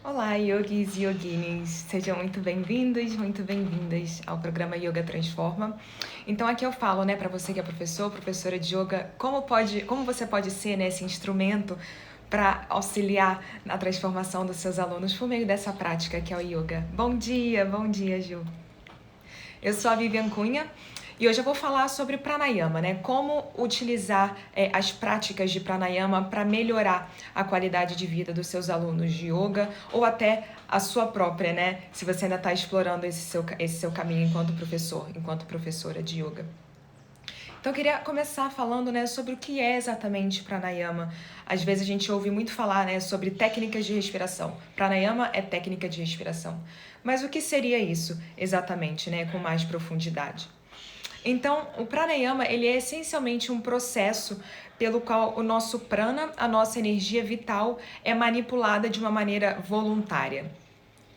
Olá, yogis e yoginis, sejam muito bem-vindos, muito bem-vindas ao programa Yoga Transforma. Então aqui eu falo, para você que é professor, professora de yoga, como você pode ser, esse instrumento para auxiliar na transformação dos seus alunos por meio dessa prática que é o yoga. Bom dia, Ju. Eu sou a Vivian Cunha e hoje eu vou falar sobre pranayama, como utilizar as práticas de pranayama para melhorar a qualidade de vida dos seus alunos de yoga ou até a sua própria, se você ainda está explorando esse seu caminho enquanto professor, enquanto professora de yoga. Então eu queria começar falando, sobre o que é exatamente pranayama. Às vezes a gente ouve muito falar, sobre técnicas de respiração. Pranayama é técnica de respiração. Mas o que seria isso exatamente, com mais profundidade? Então, o pranayama, ele é essencialmente um processo pelo qual o nosso prana, a nossa energia vital, é manipulada de uma maneira voluntária.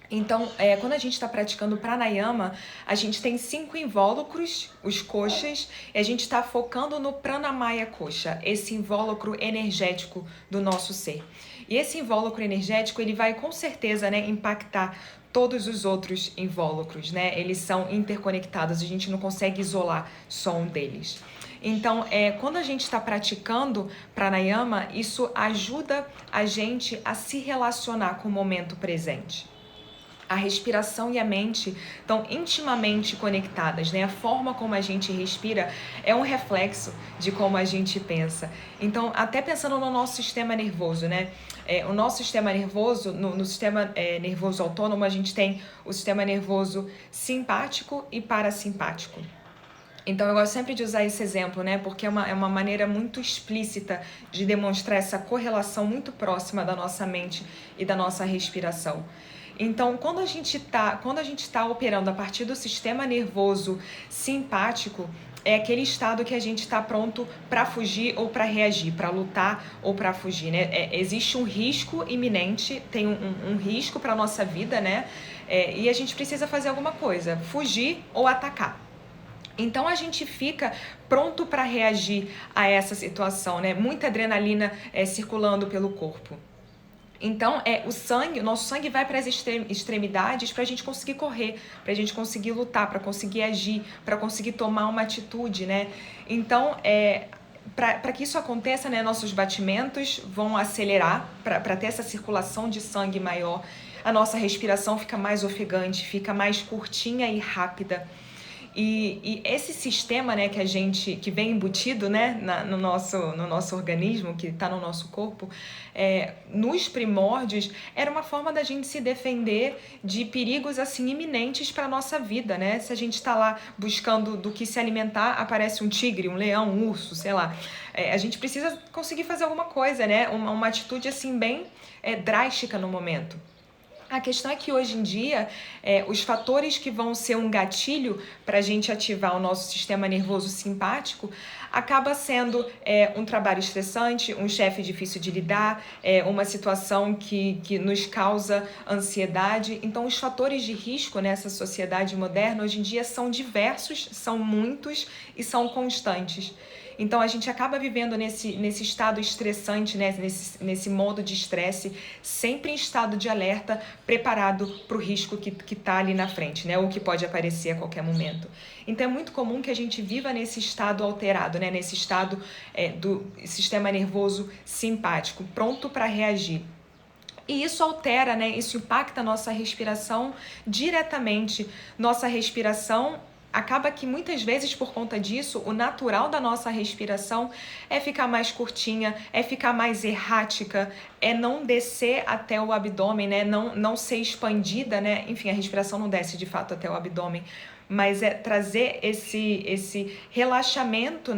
Então, quando a gente está praticando pranayama, a gente tem 5 invólucros, os koshas, e a gente está focando no pranamaya kosha, esse invólucro energético do nosso ser. E esse invólucro energético, ele vai com certeza, impactar todos os outros invólucros, Eles são interconectados, a gente não consegue isolar só um deles. Então, quando a gente está praticando pranayama, isso ajuda a gente a se relacionar com o momento presente. A respiração e a mente estão intimamente conectadas, A forma como a gente respira é um reflexo de como a gente pensa. Então, até pensando no nosso sistema nervoso, o nosso sistema nervoso, no sistema nervoso autônomo, a gente tem o sistema nervoso simpático e parasimpático. Então, eu gosto sempre de usar esse exemplo, porque é uma maneira muito explícita de demonstrar essa correlação muito próxima da nossa mente e da nossa respiração. Então, quando a gente tá operando a partir do sistema nervoso simpático, é aquele estado que a gente está pronto para fugir ou para reagir, para lutar ou para fugir, existe um risco iminente, tem um risco para a nossa vida, e a gente precisa fazer alguma coisa, fugir ou atacar. Então a gente fica pronto para reagir a essa situação, Muita adrenalina circulando pelo corpo. Então, o nosso sangue vai para as extremidades para a gente conseguir correr, para a gente conseguir lutar, para conseguir agir, para conseguir tomar uma atitude, Então, para que isso aconteça, nossos batimentos vão acelerar para ter essa circulação de sangue maior. A nossa respiração fica mais ofegante, fica mais curtinha e rápida. E esse sistema, que vem embutido, no nosso organismo, que está no nosso corpo, nos primórdios, era uma forma da gente se defender de perigos assim iminentes para a nossa vida, Se a gente está lá buscando do que se alimentar, aparece um tigre, um leão, um urso, sei lá. A gente precisa conseguir fazer alguma coisa, uma atitude assim bem drástica no momento. A questão é que hoje em dia, os fatores que vão ser um gatilho para a gente ativar o nosso sistema nervoso simpático acaba sendo um trabalho estressante, um chefe difícil de lidar, uma situação que nos causa ansiedade. Então, os fatores de risco nessa sociedade moderna hoje em dia são diversos, são muitos e são constantes. Então, a gente acaba vivendo nesse estado estressante, nesse modo de estresse, sempre em estado de alerta, preparado para o risco que está ali na frente, ou que pode aparecer a qualquer momento. Então, é muito comum que a gente viva nesse estado alterado, nesse estado do sistema nervoso simpático, pronto para reagir. E isso altera, isso impacta a nossa respiração diretamente. Nossa respiração acaba que muitas vezes por conta disso, o natural da nossa respiração é ficar mais curtinha, é ficar mais errática, é não descer até o abdômen, não ser expandida, Enfim, a respiração não desce de fato até o abdômen, mas é trazer esse relaxamento,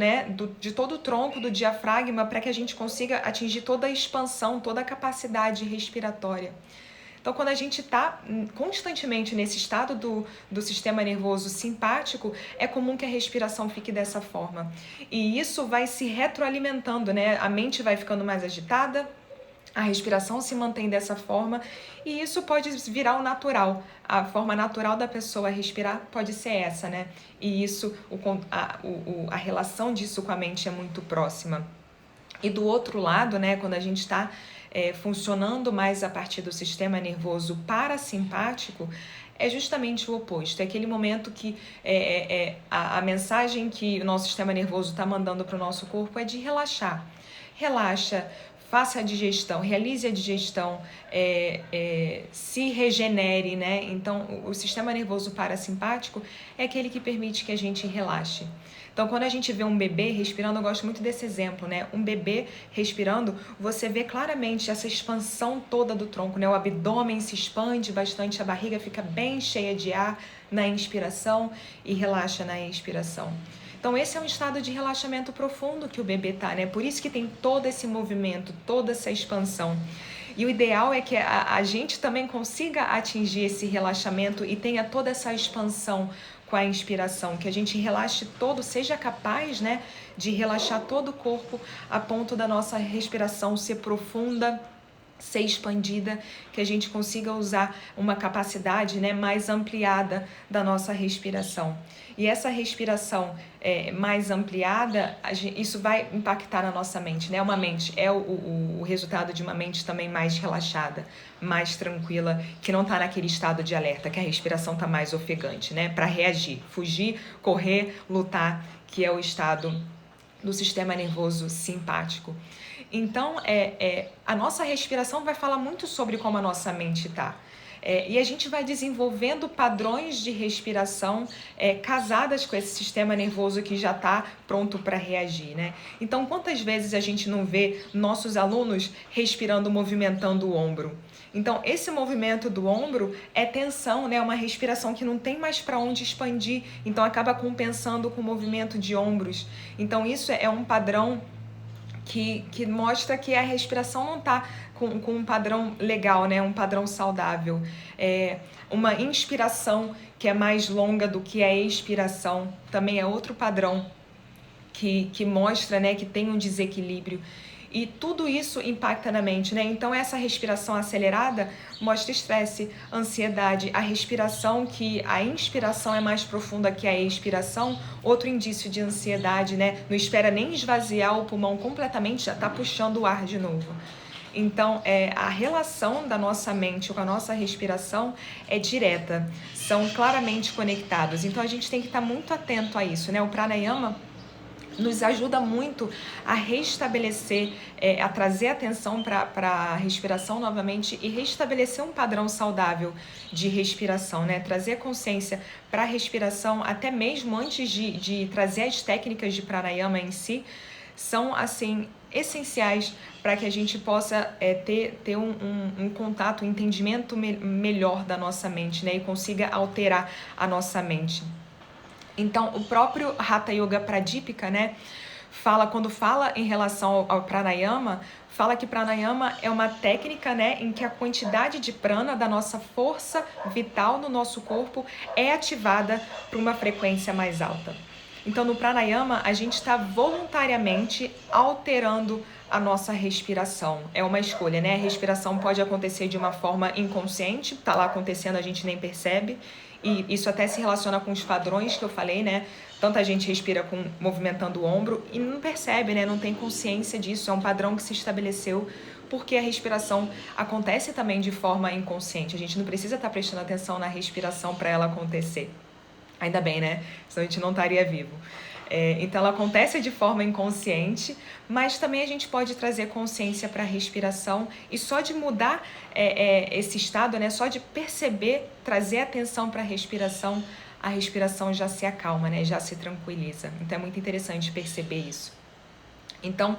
de todo o tronco do diafragma para que a gente consiga atingir toda a expansão, toda a capacidade respiratória. Então, quando a gente está constantemente nesse estado do sistema nervoso simpático, é comum que a respiração fique dessa forma. E isso vai se retroalimentando, A mente vai ficando mais agitada, a respiração se mantém dessa forma e isso pode virar o natural. A forma natural da pessoa respirar pode ser essa, E isso, a relação disso com a mente é muito próxima. E do outro lado, quando a gente está funcionando mais a partir do sistema nervoso parasimpático, é justamente o oposto. É aquele momento que a mensagem que o nosso sistema nervoso está mandando para o nosso corpo é de relaxar. Relaxa, faça a digestão, realize a digestão, se regenere, né? Então, o sistema nervoso parasimpático é aquele que permite que a gente relaxe. Então, quando a gente vê um bebê respirando, eu gosto muito desse exemplo, né? Um bebê respirando, você vê claramente essa expansão toda do tronco, né? O abdômen se expande bastante, a barriga fica bem cheia de ar na inspiração e relaxa na expiração. Então, esse é um estado de relaxamento profundo que o bebê tá, né? Por isso que tem todo esse movimento, toda essa expansão. E o ideal é que a gente também consiga atingir esse relaxamento e tenha toda essa expansão com a inspiração, que a gente relaxe todo, seja capaz, né, de relaxar todo o corpo a ponto da nossa respiração ser profunda, ser expandida, que a gente consiga usar uma capacidade, né, mais ampliada da nossa respiração. E essa respiração mais ampliada, isso vai impactar na nossa mente, né? Uma mente é o resultado de uma mente também mais relaxada, mais tranquila, que não está naquele estado de alerta, que a respiração está mais ofegante, né? Para reagir, fugir, correr, lutar, que é o estado do sistema nervoso simpático. Então, a nossa respiração vai falar muito sobre como a nossa mente está. E a gente vai desenvolvendo padrões de respiração casadas com esse sistema nervoso que já está pronto para reagir, né? Então, quantas vezes a gente não vê nossos alunos respirando, movimentando o ombro? Então, esse movimento do ombro é tensão, né? Uma respiração que não tem mais para onde expandir, então acaba compensando com o movimento de ombros. Então, isso é um padrão que mostra que a respiração não está com um padrão legal, né? Um padrão saudável. Uma inspiração que é mais longa do que a expiração também é outro padrão que mostra, né, que tem um desequilíbrio. E tudo isso impacta na mente, né? Então, essa respiração acelerada mostra estresse, ansiedade. A respiração, que a inspiração é mais profunda que a expiração, outro indício de ansiedade, né? Não espera nem esvaziar o pulmão completamente, já está puxando o ar de novo. Então, a relação da nossa mente com a nossa respiração é direta, são claramente conectados. Então, a gente tem que estar muito atento a isso, né? O pranayama nos ajuda muito a restabelecer, a trazer atenção para a respiração novamente e restabelecer um padrão saudável de respiração, né? Trazer consciência para a respiração, até mesmo antes de trazer as técnicas de pranayama em si, são, assim, essenciais para que a gente possa ter um contato, um entendimento melhor da nossa mente, né? E consiga alterar a nossa mente. Então, o próprio Hatha Yoga Pradipika, né, quando fala em relação ao pranayama, fala que pranayama é uma técnica, né, em que a quantidade de prana da nossa força vital no nosso corpo é ativada para uma frequência mais alta. Então, no pranayama, a gente está voluntariamente alterando a nossa respiração. É uma escolha, né? A respiração pode acontecer de uma forma inconsciente, tá lá acontecendo, a gente nem percebe. E isso até se relaciona com os padrões que eu falei, né? Tanta gente respira movimentando o ombro e não percebe, né? Não tem consciência disso. É um padrão que se estabeleceu porque a respiração acontece também de forma inconsciente. A gente não precisa estar prestando atenção na respiração para ela acontecer. Ainda bem, né? Senão a gente não estaria vivo. Então, ela acontece de forma inconsciente, mas também a gente pode trazer consciência para a respiração e só de mudar esse estado, né? Só de perceber, trazer atenção para a respiração já se acalma, né? Já se tranquiliza. Então, é muito interessante perceber isso. Então,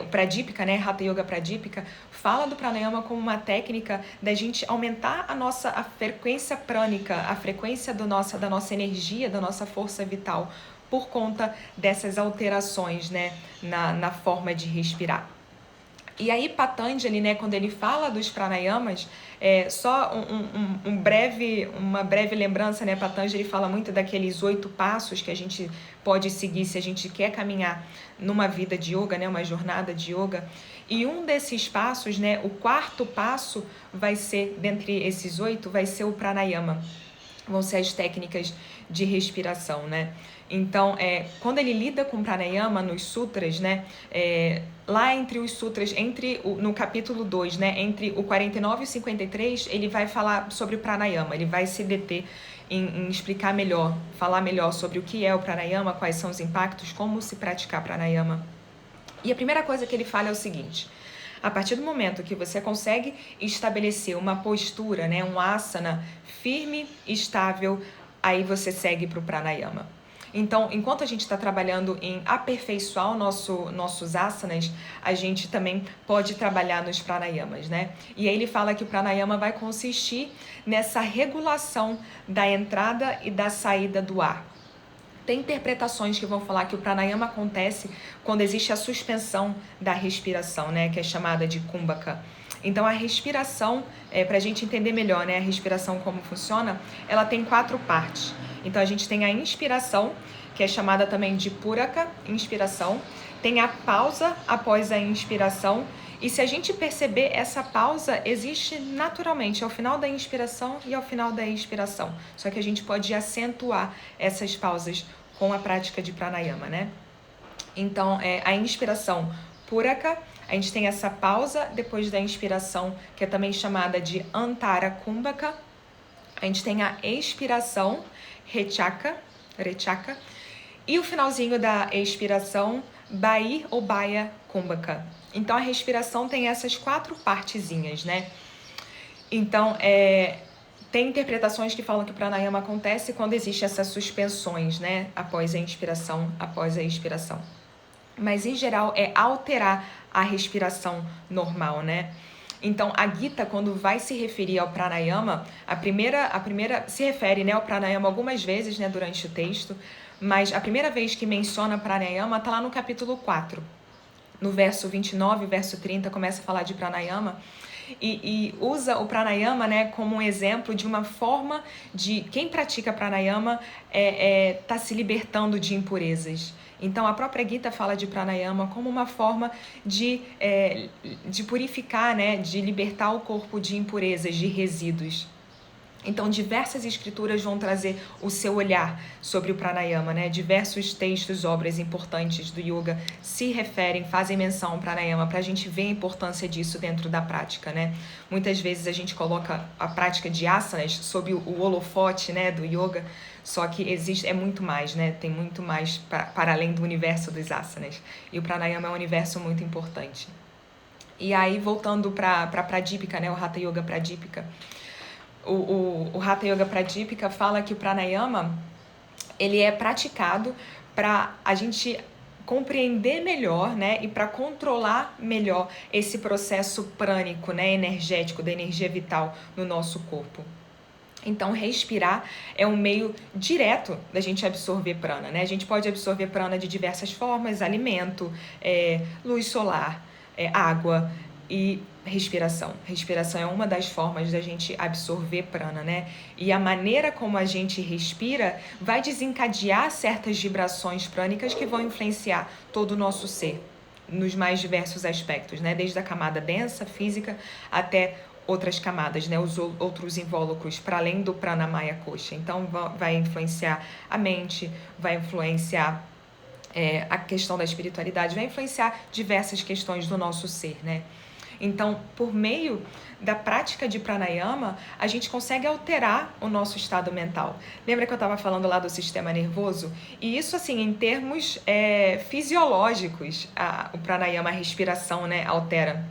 o Pradipika, né, Hatha Yoga Pradipika, fala do pranayama como uma técnica da gente aumentar a frequência prânica, a frequência da nossa energia, da nossa força vital, por conta dessas alterações, né, na forma de respirar. E aí Patanjali, né, quando ele fala dos pranayamas, só uma breve lembrança, né, Patanjali fala muito daqueles 8 passos que a gente pode seguir se a gente quer caminhar numa vida de yoga, né, uma jornada de yoga. E um desses passos, né, o 4º passo vai ser, dentre esses 8, vai ser o pranayama. vão ser as técnicas de respiração, né? Então, quando ele lida com pranayama nos sutras, né, lá entre os sutras, no capítulo 2, né, entre o 49 e o 53, ele vai falar sobre o pranayama, ele vai se deter em explicar melhor, falar melhor sobre o que é o pranayama, quais são os impactos, como se praticar pranayama. E a primeira coisa que ele fala é o seguinte: a partir do momento que você consegue estabelecer uma postura, né, um asana firme, estável, aí você segue para o pranayama. Então, enquanto a gente está trabalhando em aperfeiçoar nossos asanas, a gente também pode trabalhar nos pranayamas, né? E aí ele fala que o pranayama vai consistir nessa regulação da entrada e da saída do ar. Tem interpretações que vão falar que o pranayama acontece quando existe a suspensão da respiração, né, que é chamada de kumbhaka. Então, a respiração, para a gente entender melhor, né, a respiração como funciona, ela tem 4 partes. Então, a gente tem a inspiração, que é chamada também de puraka, inspiração. Tem a pausa após a inspiração. E se a gente perceber, essa pausa existe naturalmente ao final da inspiração e ao final da expiração. Só que a gente pode acentuar essas pausas com a prática de pranayama, né? Então, a inspiração puraka, a gente tem essa pausa depois da inspiração, que é também chamada de antara kumbhaka. A gente tem a expiração rechaka, e o finalzinho da expiração, bai ou baya kumbhaka. Então, a respiração tem essas 4 partezinhas, né? Então, tem interpretações que falam que o pranayama acontece quando existe essas suspensões, né? Após a inspiração, após a expiração. Mas, em geral, é alterar a respiração normal, né? Então, a Gita, quando vai se referir ao pranayama, a primeira se refere, né, ao pranayama algumas vezes, né, durante o texto, mas a primeira vez que menciona pranayama está lá no capítulo 4. No verso 29, verso 30, começa a falar de pranayama e usa o pranayama, né, como um exemplo de uma forma de quem pratica pranayama tá se libertando de impurezas. Então, a própria Gita fala de pranayama como uma forma de purificar, né, de libertar o corpo de impurezas, de resíduos. Então, diversas escrituras vão trazer o seu olhar sobre o pranayama, né? Diversos textos, obras importantes do yoga se referem, fazem menção ao pranayama para a gente ver a importância disso dentro da prática, né? Muitas vezes a gente coloca a prática de asanas sob o holofote, né, do yoga, só que é muito mais, né? Tem muito mais para além do universo dos asanas. E o pranayama é um universo muito importante. E aí, voltando para Pradipika, né? O Hatha Yoga Pradipika. O Hatha Yoga Pradipika fala que o pranayama ele é praticado para a gente compreender melhor, né, e para controlar melhor esse processo prânico, né, energético, da energia vital no nosso corpo. Então, respirar é um meio direto da gente absorver prana, né? A gente pode absorver prana de diversas formas: alimento, luz solar, água e respiração. Respiração é uma das formas da gente absorver prana, né? E a maneira como a gente respira vai desencadear certas vibrações prânicas que vão influenciar todo o nosso ser, nos mais diversos aspectos, né? Desde a camada densa, física, até outras camadas, né? Os outros invólucros, para além do pranamaya kosha. Então, vai influenciar a mente, vai influenciar a questão da espiritualidade, vai influenciar diversas questões do nosso ser, né? Então, por meio da prática de pranayama, a gente consegue alterar o nosso estado mental. Lembra que eu estava falando lá do sistema nervoso? E isso, assim, em termos fisiológicos, o pranayama, a respiração, né, altera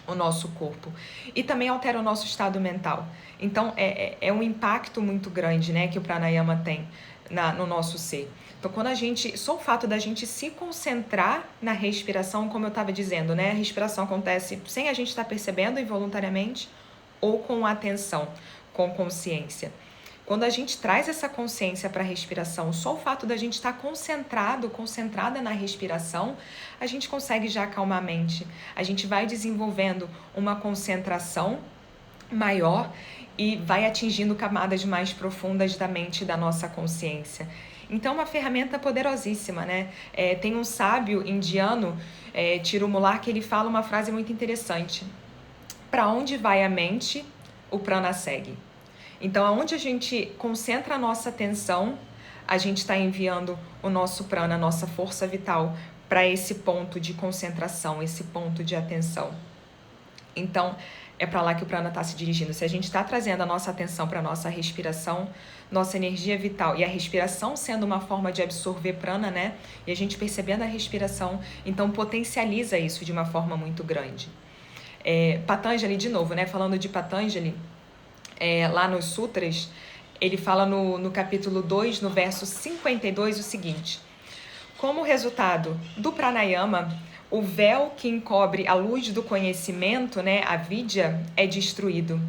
o nosso corpo. E também altera o nosso estado mental. Então, é um impacto muito grande, né, que o pranayama tem no nosso ser. Então, só o fato da gente se concentrar na respiração, como eu estava dizendo, né? A respiração acontece sem a gente estar percebendo involuntariamente ou com atenção, com consciência. Quando a gente traz essa consciência para a respiração, só o fato da gente estar concentrada na respiração, a gente consegue já acalmar a mente. A gente vai desenvolvendo uma concentração maior e vai atingindo camadas mais profundas da mente e da nossa consciência. Então, uma ferramenta poderosíssima, né? Tem um sábio indiano, Tirumula, que ele fala uma frase muito interessante: para onde vai a mente, o prana segue. Então, aonde a gente concentra a nossa atenção, a gente está enviando o nosso prana, a nossa força vital, para esse ponto de concentração, esse ponto de atenção. Então, é para lá que o prana está se dirigindo. Se a gente está trazendo a nossa atenção para a nossa respiração, nossa energia vital, e a respiração sendo uma forma de absorver prana, né? E a gente percebendo a respiração, então potencializa isso de uma forma muito grande. Patanjali, de novo, né? Falando de Patanjali, lá nos sutras, ele fala no capítulo 2, no verso 52, o seguinte: como resultado do pranayama, o véu que encobre a luz do conhecimento, né, a vidya, é destruído.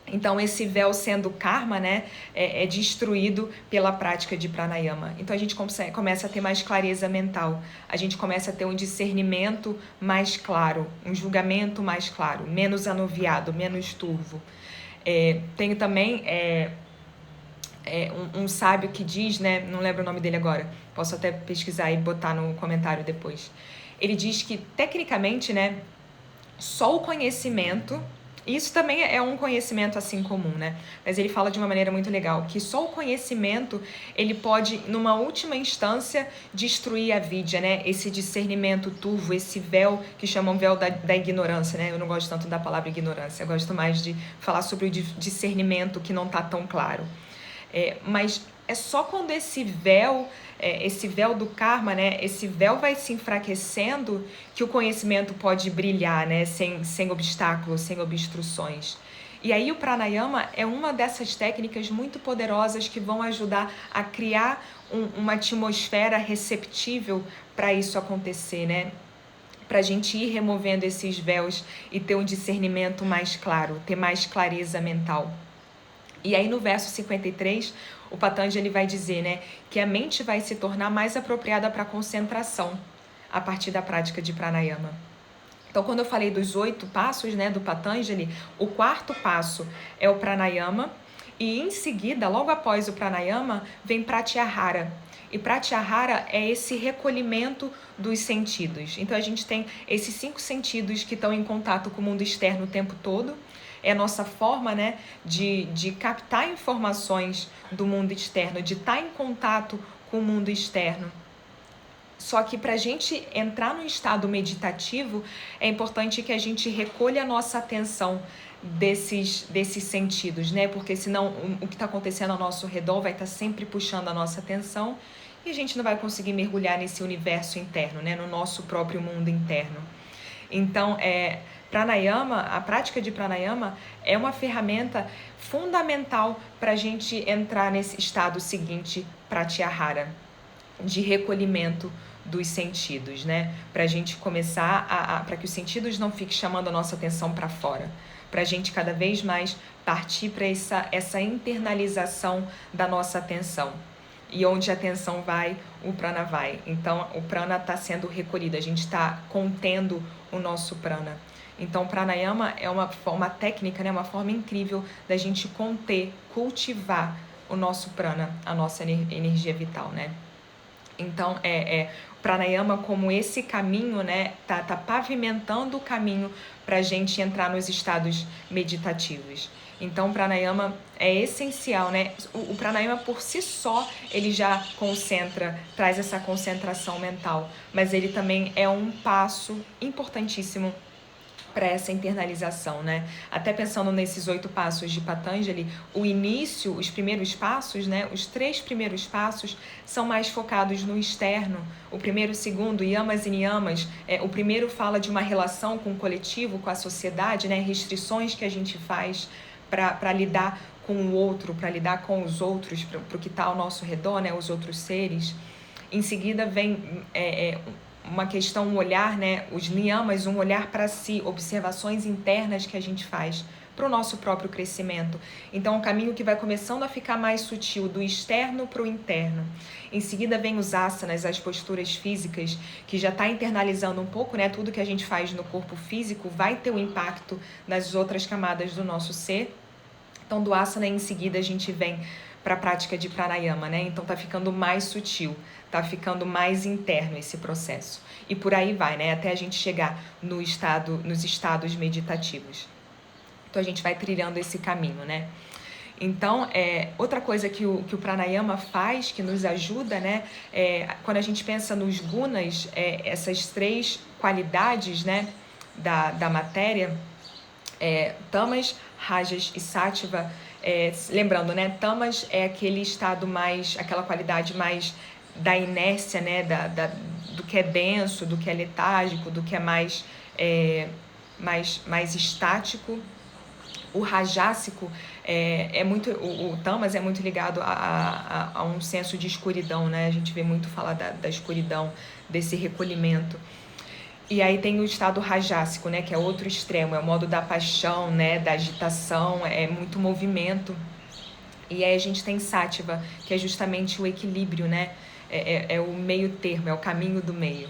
Então, esse véu sendo karma, né, é destruído pela prática de pranayama. Então, a gente começa a ter mais clareza mental. A gente começa a ter um discernimento mais claro, um julgamento mais claro, menos anuviado, menos turvo. Tenho também um sábio que diz, né, não lembro o nome dele agora, posso até pesquisar e botar no comentário depois. Ele diz que, tecnicamente, né, só o conhecimento, isso também é um conhecimento assim comum, né? Mas ele fala de uma maneira muito legal, que só o conhecimento, ele pode, numa última instância, destruir a vidya, né? Esse discernimento turvo, esse véu que chamam véu da ignorância, né? Eu não gosto tanto da palavra ignorância, eu gosto mais de falar sobre o discernimento que não está tão claro. Mas é só quando esse véu do karma, né, esse véu vai se enfraquecendo, que o conhecimento pode brilhar, né, sem obstáculos, sem obstruções. E aí o pranayama é uma dessas técnicas muito poderosas que vão ajudar a criar uma atmosfera receptível para isso acontecer, né? Para a gente ir removendo esses véus e ter um discernimento mais claro, ter mais clareza mental. E aí no verso 53, o Patanjali vai dizer, né, que a mente vai se tornar mais apropriada para a concentração a partir da prática de pranayama. Então, quando eu falei dos 8 passos, né, do Patanjali, o 4º passo é o pranayama, e em seguida, logo após o pranayama, vem pratyahara. E pratyahara é esse recolhimento dos sentidos. Então, a gente tem esses 5 sentidos que estão em contato com o mundo externo o tempo todo. É a nossa forma, né, de captar informações do mundo externo, de estar em contato com o mundo externo. Só que para a gente entrar no estado meditativo, é importante que a gente recolha a nossa atenção desses sentidos, né? Porque senão o que está acontecendo ao nosso redor vai estar sempre puxando a nossa atenção e a gente não vai conseguir mergulhar nesse universo interno, né? No nosso próprio mundo interno. Então, pranayama, a prática de pranayama é uma ferramenta fundamental para a gente entrar nesse estado seguinte, pratyahara, de recolhimento dos sentidos, né? Para a gente começar para que os sentidos não fiquem chamando a nossa atenção para fora, para a gente cada vez mais partir para essa internalização da nossa atenção. E onde a atenção vai, o prana vai. Então, o prana está sendo recolhido, a gente está contendo o nosso prana. Então, pranayama é uma técnica, né, uma forma incrível da gente conter, cultivar o nosso prana, a nossa energia vital, né? Então, pranayama como esse caminho, né, tá pavimentando o caminho para a gente entrar nos estados meditativos. Então, o pranayama é essencial, né? O pranayama por si só, ele já concentra, traz essa concentração mental, mas ele também é um passo importantíssimo para essa internalização, né? Até pensando nesses 8 passos de Patanjali, o início, os primeiros passos, né? Os 3 primeiros passos são mais focados no externo. O primeiro, o segundo, yamas e niyamas, o primeiro fala de uma relação com o coletivo, com a sociedade, né? Restrições que a gente faz para lidar com o outro, para lidar com os outros, para o que está ao nosso redor, né? Os outros seres. Em seguida vem uma questão, um olhar, né? Os niyamas, um olhar para si, observações internas que a gente faz para o nosso próprio crescimento. Então, um caminho que vai começando a ficar mais sutil, do externo para o interno. Em seguida, vem os asanas, as posturas físicas, que já está internalizando um pouco, né? Tudo que a gente faz no corpo físico vai ter um impacto nas outras camadas do nosso ser. Então, do asana, em seguida, a gente vem para a prática de pranayama, né? Então, tá ficando mais sutil, tá ficando mais interno esse processo. E por aí vai, né? Até a gente chegar nos estados meditativos. Então, a gente vai trilhando esse caminho, né? Então, outra coisa que o pranayama faz, que nos ajuda, né, quando a gente pensa nos gunas, essas 3 qualidades, né, da matéria, tamas, rajas e sattva, lembrando, né, tamas é aquele estado mais, aquela qualidade mais da inércia, né, do que é denso, do que é letárgico, do que é mais estático. O rajásico o tamas é muito ligado a um senso de escuridão, né? A gente vê muito falar da escuridão, desse recolhimento. E aí tem o estado rajásico, né? Que é outro extremo, é o modo da paixão, né? Da agitação, é muito movimento. E aí a gente tem sattva, que é justamente o equilíbrio, né? É o meio termo, é o caminho do meio.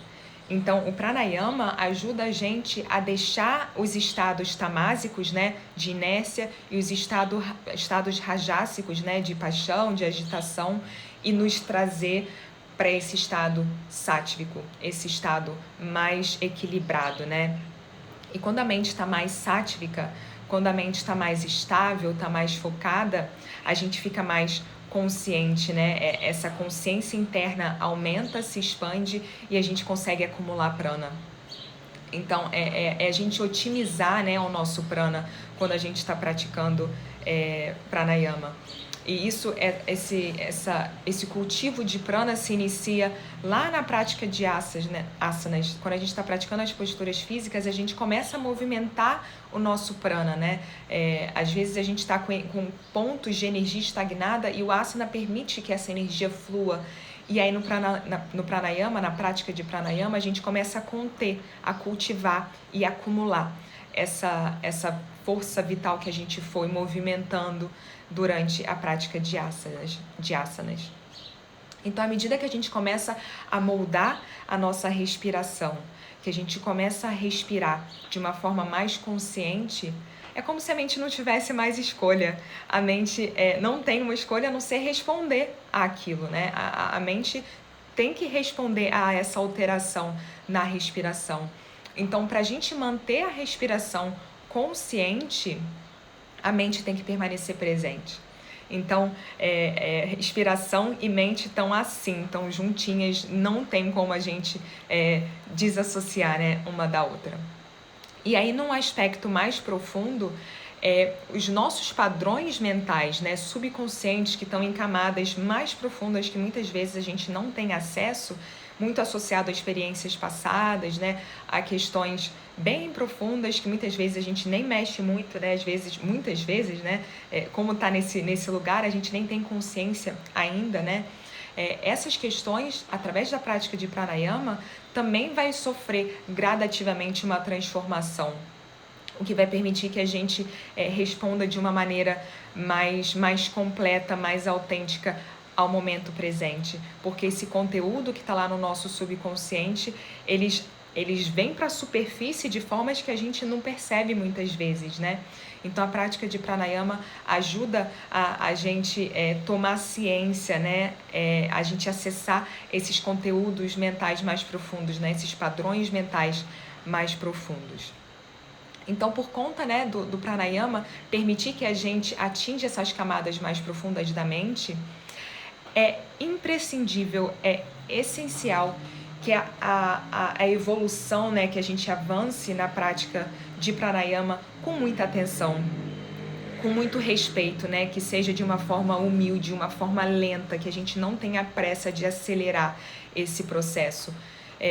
Então, o pranayama ajuda a gente a deixar os estados tamásicos, né, de inércia, e os estados rajásicos, né, de paixão, de agitação, e nos trazer para esse estado sátvico, esse estado mais equilibrado, né? E quando a mente está mais sátvica, quando a mente está mais estável, está mais focada, a gente fica mais consciente, né? Essa consciência interna aumenta, se expande e a gente consegue acumular prana. Então, a gente otimizar, né, o nosso prana quando a gente está praticando pranayama. E isso, esse cultivo de prana se inicia lá na prática de asanas, né? Quando a gente está praticando as posturas físicas, a gente começa a movimentar o nosso prana, né? Às vezes a gente está com pontos de energia estagnada e o asana permite que essa energia flua. E aí no pranayama, na prática de pranayama, a gente começa a conter, a cultivar e acumular essa força vital que a gente foi movimentando durante a prática de asanas. Então, à medida que a gente começa a moldar a nossa respiração, que a gente começa a respirar de uma forma mais consciente, é como se a mente não tivesse mais escolha. A mente não tem uma escolha a não ser responder àquilo, né? A mente tem que responder a essa alteração na respiração. Então, para a gente manter a respiração consciente, a mente tem que permanecer presente. Então, respiração e mente estão assim, estão juntinhas, não tem como a gente desassociar, né, uma da outra. E aí, num aspecto mais profundo, os nossos padrões mentais, né, subconscientes, que estão em camadas mais profundas, que muitas vezes a gente não tem acesso, muito associado a experiências passadas, né, a questões bem profundas que muitas vezes a gente nem mexe muito, né, muitas vezes, né, como está nesse lugar, a gente nem tem consciência ainda, né. Essas questões, através da prática de pranayama, também vai sofrer gradativamente uma transformação, o que vai permitir que a gente responda de uma maneira mais completa, mais autêntica ao momento presente, porque esse conteúdo que está lá no nosso subconsciente, eles vêm para a superfície de formas que a gente não percebe muitas vezes, né? Então, a prática de pranayama ajuda a gente tomar ciência, né? A gente acessar esses conteúdos mentais mais profundos, né? Esses padrões mentais mais profundos. Então, por conta, né, do pranayama permitir que a gente atinja essas camadas mais profundas da mente, é imprescindível, é essencial que a evolução, né, que a gente avance na prática de pranayama com muita atenção, com muito respeito, né, que seja de uma forma humilde, uma forma lenta, que a gente não tenha pressa de acelerar esse processo.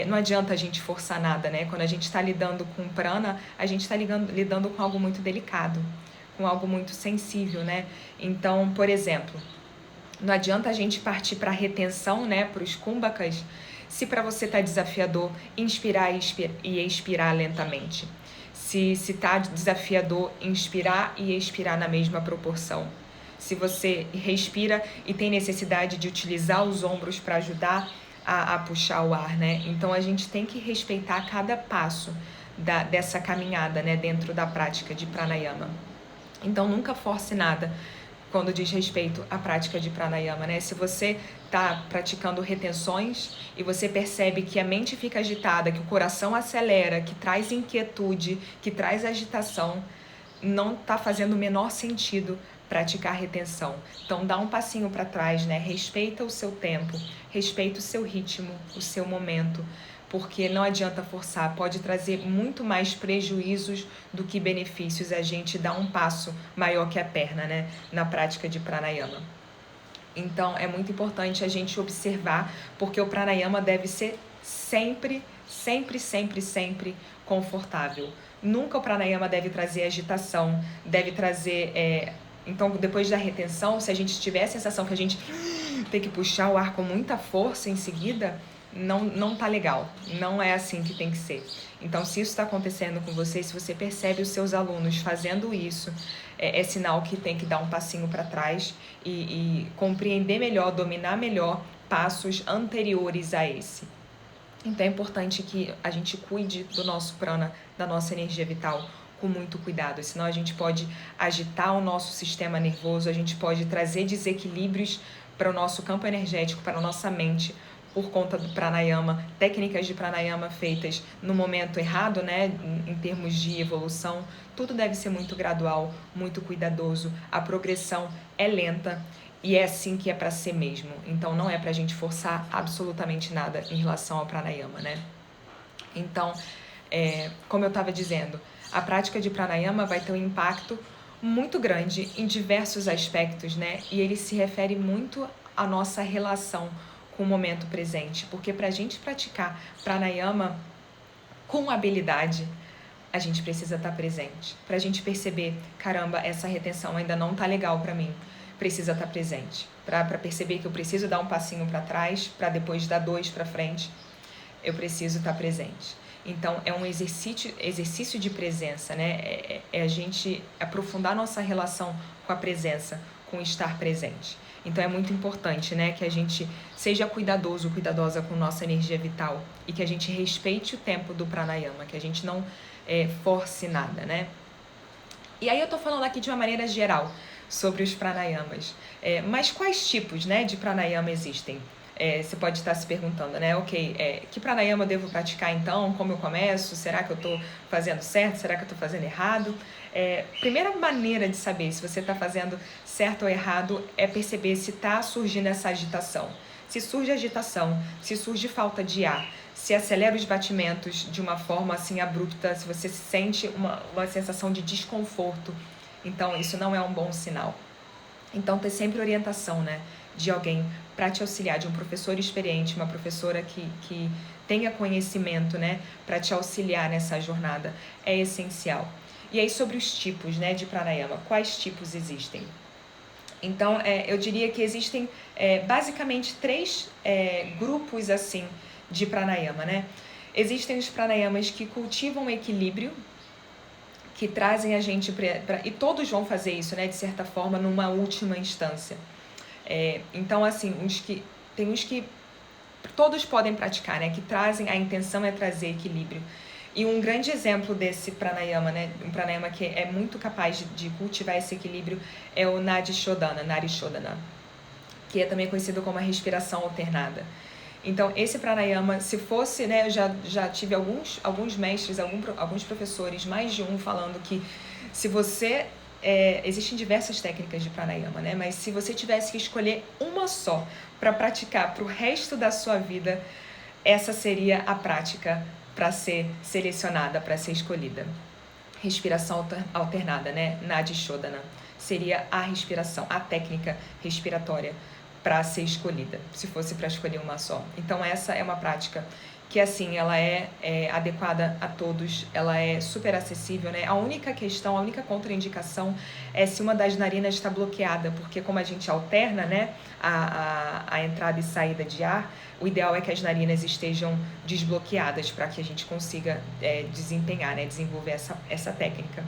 Não adianta a gente forçar nada, né? Quando a gente está lidando com prana, a gente está lidando com algo muito delicado, com algo muito sensível, né? Então, por exemplo, não adianta a gente partir para a retenção, né, para os kumbhakas, se para você está desafiador inspirar e expirar lentamente. Se está desafiador inspirar e expirar na mesma proporção. Se você respira e tem necessidade de utilizar os ombros para ajudar a puxar o ar, né? Então a gente tem que respeitar cada passo dessa caminhada, né, dentro da prática de pranayama. Então nunca force nada quando diz respeito à prática de pranayama, né? Se você está praticando retenções e você percebe que a mente fica agitada, que o coração acelera, que traz inquietude, que traz agitação, não está fazendo o menor sentido praticar retenção. Então dá um passinho para trás, né? Respeita o seu tempo, respeita o seu ritmo, o seu momento, porque não adianta forçar, pode trazer muito mais prejuízos do que benefícios a gente dar um passo maior que a perna, né? Na prática de pranayama. Então é muito importante a gente observar, porque o pranayama deve ser sempre confortável. Nunca o pranayama deve trazer agitação, deve trazer... Então, depois da retenção, se a gente tiver a sensação que a gente tem que puxar o ar com muita força em seguida, não tá legal. Não é assim que tem que ser. Então, se isso está acontecendo com você, se você percebe os seus alunos fazendo isso, é sinal que tem que dar um passinho para trás e compreender melhor, dominar melhor passos anteriores a esse. Então é importante que a gente cuide do nosso prana, da nossa energia vital, com muito cuidado, senão a gente pode agitar o nosso sistema nervoso, a gente pode trazer desequilíbrios para o nosso campo energético, para a nossa mente, por conta do pranayama, técnicas de pranayama feitas no momento errado, né, em termos de evolução. Tudo deve ser muito gradual, muito cuidadoso, a progressão é lenta e é assim que é para ser mesmo. Então não é para a gente forçar absolutamente nada em relação ao pranayama, né? Então, como eu estava dizendo, a prática de pranayama vai ter um impacto muito grande em diversos aspectos, né? E ele se refere muito à nossa relação com o momento presente, porque para a gente praticar pranayama com habilidade, a gente precisa estar presente. Para a gente perceber, caramba, essa retenção ainda não tá legal para mim, precisa estar presente. Para perceber que eu preciso dar um passinho para trás, para depois dar 2 para frente, eu preciso estar presente. Então, é um exercício de presença, né? É a gente aprofundar nossa relação com a presença, com o estar presente. Então, é muito importante, né, que a gente seja cuidadosa com nossa energia vital e que a gente respeite o tempo do pranayama, que a gente não force nada, né? E aí eu tô falando aqui de uma maneira geral sobre os pranayamas. Mas quais tipos, né, de pranayama existem? Você pode estar se perguntando, né? Que pranayama eu devo praticar então? Como eu começo? Será que eu estou fazendo certo? Será que eu estou fazendo errado? Primeira maneira de saber se você está fazendo certo ou errado é perceber se está surgindo essa agitação. Se surge agitação, se surge falta de ar, se acelera os batimentos de uma forma assim abrupta, se você sente uma sensação de desconforto, então isso não é um bom sinal. Então ter sempre orientação, né, de alguém para te auxiliar, de um professor experiente, uma professora que tenha conhecimento, né, para te auxiliar nessa jornada, é essencial. E aí sobre os tipos, né, de pranayama, quais tipos existem? Então, eu diria que existem basicamente 3 grupos assim de pranayama, né? Existem os pranayamas que cultivam equilíbrio, que trazem a gente e todos vão fazer isso, né, de certa forma, numa última instância. Então, assim, tem uns que todos podem praticar, né, que trazem, a intenção é trazer equilíbrio. E um grande exemplo desse pranayama, né, um pranayama que é muito capaz de cultivar esse equilíbrio, é o Nadi Shodhana, que é também conhecido como a respiração alternada. Então, esse pranayama, se fosse, né, eu já tive alguns mestres, alguns professores, mais de um, falando que se você... existem diversas técnicas de pranayama, né, mas se você tivesse que escolher uma só para praticar para o resto da sua vida, essa seria a prática para ser selecionada, para ser escolhida. Respiração alternada, né? Nadi Shodhana. Seria a respiração, a técnica respiratória para ser escolhida, se fosse para escolher uma só. Então essa é uma prática que, assim, ela é adequada a todos, ela é super acessível, né? A única questão, a única contraindicação é se uma das narinas está bloqueada, porque como a gente alterna, né, a entrada e saída de ar, o ideal é que as narinas estejam desbloqueadas para que a gente consiga desempenhar, né, desenvolver essa técnica.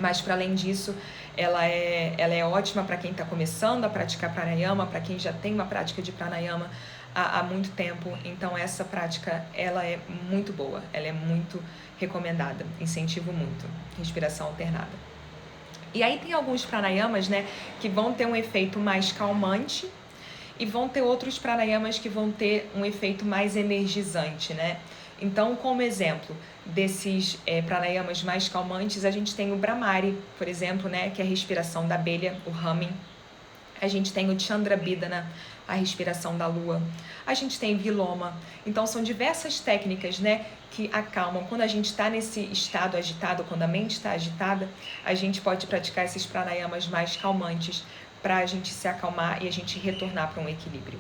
Mas, para além disso, ela é ótima para quem está começando a praticar pranayama, para quem já tem uma prática de pranayama há muito tempo. Então, essa prática, ela é muito boa, ela é muito recomendada, incentivo muito, respiração alternada. E aí tem alguns pranayamas, né, que vão ter um efeito mais calmante e vão ter outros pranayamas que vão ter um efeito mais energizante, né? Então, como exemplo desses pranayamas mais calmantes, a gente tem o Bhramari, por exemplo, né, que é a respiração da abelha, o humming. A gente tem o Chandrabidana, a respiração da lua. A gente tem Viloma. Então, são diversas técnicas, né, que acalmam. Quando a gente está nesse estado agitado, quando a mente está agitada, a gente pode praticar esses pranayamas mais calmantes para a gente se acalmar e a gente retornar para um equilíbrio.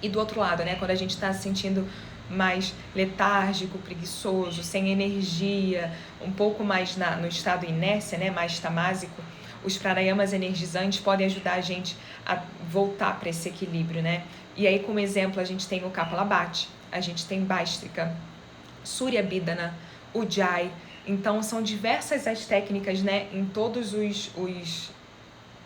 E do outro lado, né, quando a gente está se sentindo mais letárgico, preguiçoso, sem energia, um pouco mais no estado inércia, né, mais tamásico, os pranayamas energizantes podem ajudar a gente a voltar para esse equilíbrio, né? E aí, como exemplo, a gente tem o Kapalabhati, a gente tem Bhastrika, Surya Bidana, Ujjayi. Então, são diversas as técnicas, né? Em todos